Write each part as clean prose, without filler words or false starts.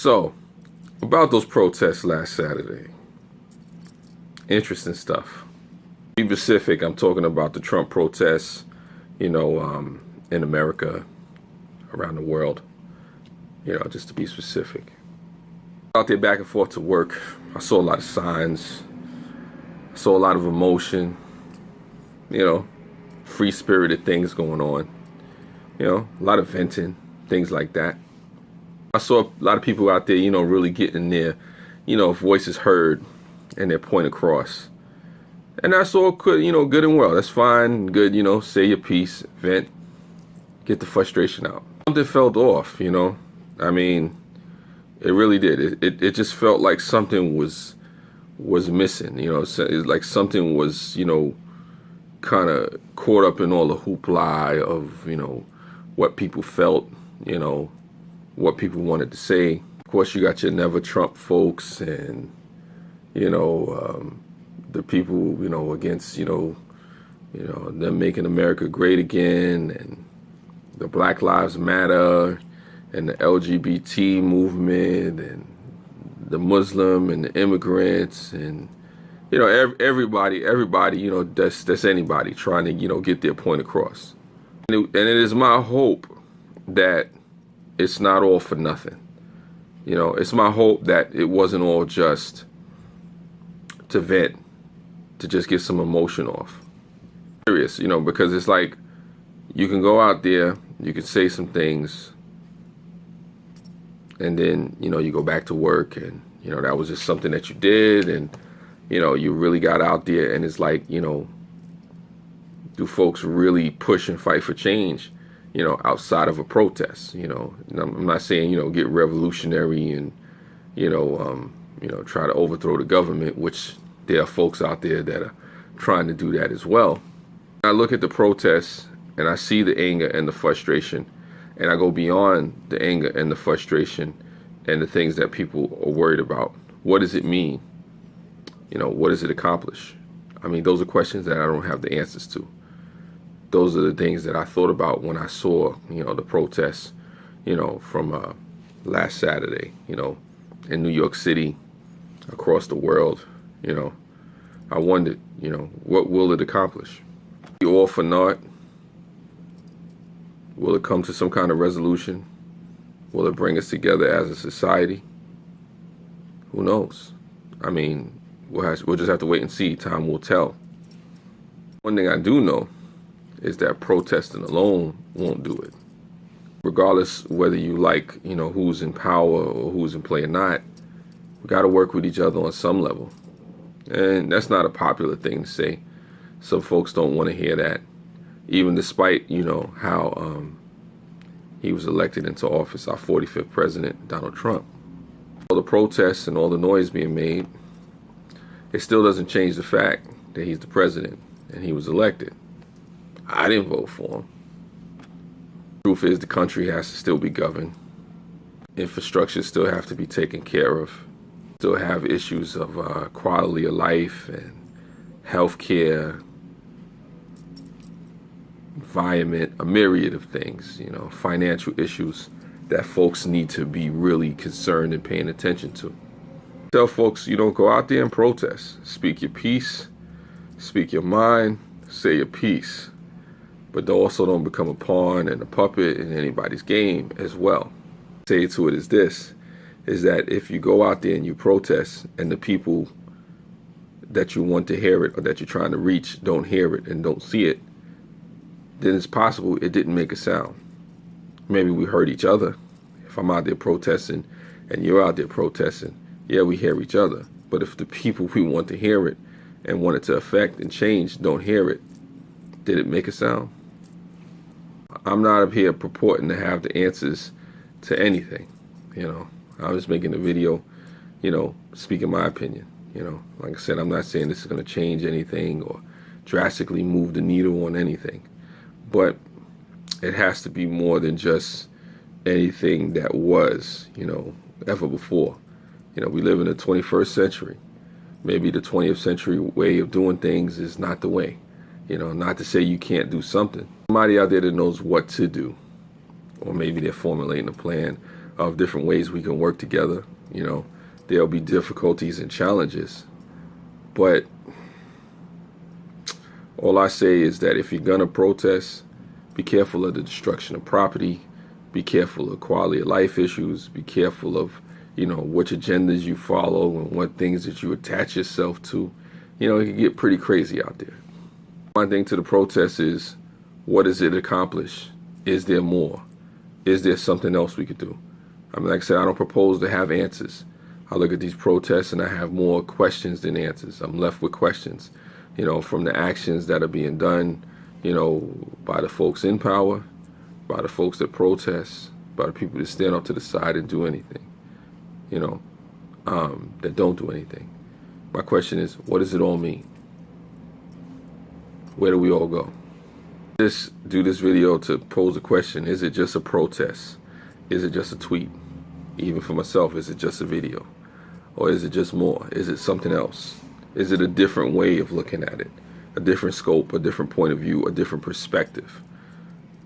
So, about those protests last Saturday. Interesting stuff. To be specific, I'm talking about the Trump protests, in America, around the world, just to be specific. Out there back and forth to work, I saw a lot of signs, I saw a lot of emotion, free-spirited things going on, a lot of venting, things like that. I saw a lot of people out there, really getting their, voices heard and their point across. And that's all good, good and well. That's fine, good, say your piece, vent, get the frustration out. Something felt off, I mean, it really did. It just felt like something was missing, it's like something was, kind of caught up in all the hoopla of, what people felt, what people wanted to say. Of course, you got your Never Trump folks and, the people, against, them making America great again, and the Black Lives Matter and the LGBT movement and the Muslim and the immigrants and, everybody, that's anybody trying to, get their point across. And it is my hope that it's not all for nothing. It's my hope that it wasn't all just to vent, to just get some emotion off. Serious, because it's like you can go out there, you can say some things, and then, you go back to work and, that was just something that you did, and, you really got out there, and it's like, do folks really push and fight for change, outside of a protest? I'm not saying, get revolutionary and, try to overthrow the government, which there are folks out there that are trying to do that as well. I look at the protests and I see the anger and the frustration, and I go beyond the anger and the frustration and the things that people are worried about. What does it mean? What does it accomplish? I mean, those are questions that I don't have the answers to. Those are the things that I thought about when I saw, the protests, from last Saturday, in New York City, across the world. I wondered, what will it accomplish? All for naught? Will it come to some kind of resolution? Will it bring us together as a society? Who knows? I mean, we'll just have to wait and see. Time will tell. One thing I do know is that protesting alone won't do it. Regardless whether you like, who's in power or who's in play or not, we got to work with each other on some level. And that's not a popular thing to say. Some folks don't want to hear that, even despite, how he was elected into office, our 45th president, Donald Trump. All the protests and all the noise being made, it still doesn't change the fact that he's the president and he was elected. I didn't vote for him. Truth is, the country has to still be governed. Infrastructure still have to be taken care of. Still have issues of quality of life and health care, environment, a myriad of things, financial issues that folks need to be really concerned and paying attention to. Tell folks, go out there and protest. Speak your piece, speak your mind, say your piece. But also don't become a pawn and a puppet in anybody's game as well. Say to it is this, is that if you go out there and you protest and the people that you want to hear it or that you're trying to reach don't hear it and don't see it, then it's possible it didn't make a sound. Maybe we heard each other. If I'm out there protesting and you're out there protesting, yeah, we hear each other. But if the people we want to hear it and want it to affect and change don't hear it, did it make a sound? I'm not up here purporting to have the answers to anything, I was making a video, speaking my opinion, Like I said, I'm not saying this is going to change anything or drastically move the needle on anything. But it has to be more than just anything that was, ever before. We live in the 21st century. Maybe the 20th century way of doing things is not the way. Not to say you can't do something. Somebody out there that knows what to do. Or maybe they're formulating a plan of different ways we can work together. There'll be difficulties and challenges, but all I say is that if you're gonna protest, be careful of the destruction of property, be careful of quality of life issues, be careful of which agendas you follow and what things that you attach yourself to. It can get pretty crazy out there. My thing to the protest is, what does it accomplish? Is there more? Is there something else we could do? Like I said, I don't propose to have answers. I look at these protests and I have more questions than answers. I'm left with questions, from the actions that are being done, by the folks in power, by the folks that protest, by the people that stand up to the side and do anything, that don't do anything. My question is, what does it all mean? Where do we all go? Just do this video to pose a question. Is it just a protest? Is it just a tweet? Even for myself, is it just a video? Or is it just more? Is it something else? Is it a different way of looking at it? A different scope, a different point of view, a different perspective?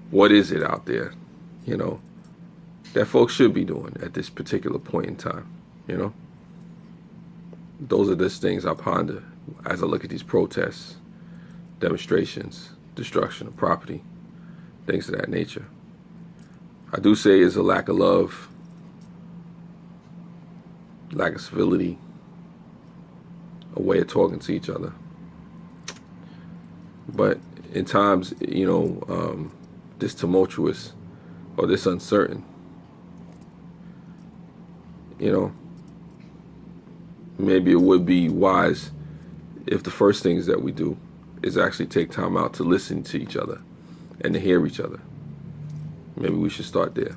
What is it out there, that folks should be doing at this particular point in time, Those are just things I ponder as I look at these protests, demonstrations, destruction of property, things of that nature. I do say it's a lack of love, lack of civility, a way of talking to each other. But in times, this tumultuous or this uncertain, maybe it would be wise if the first things that we do is actually take time out to listen to each other and to hear each other. Maybe we should start there.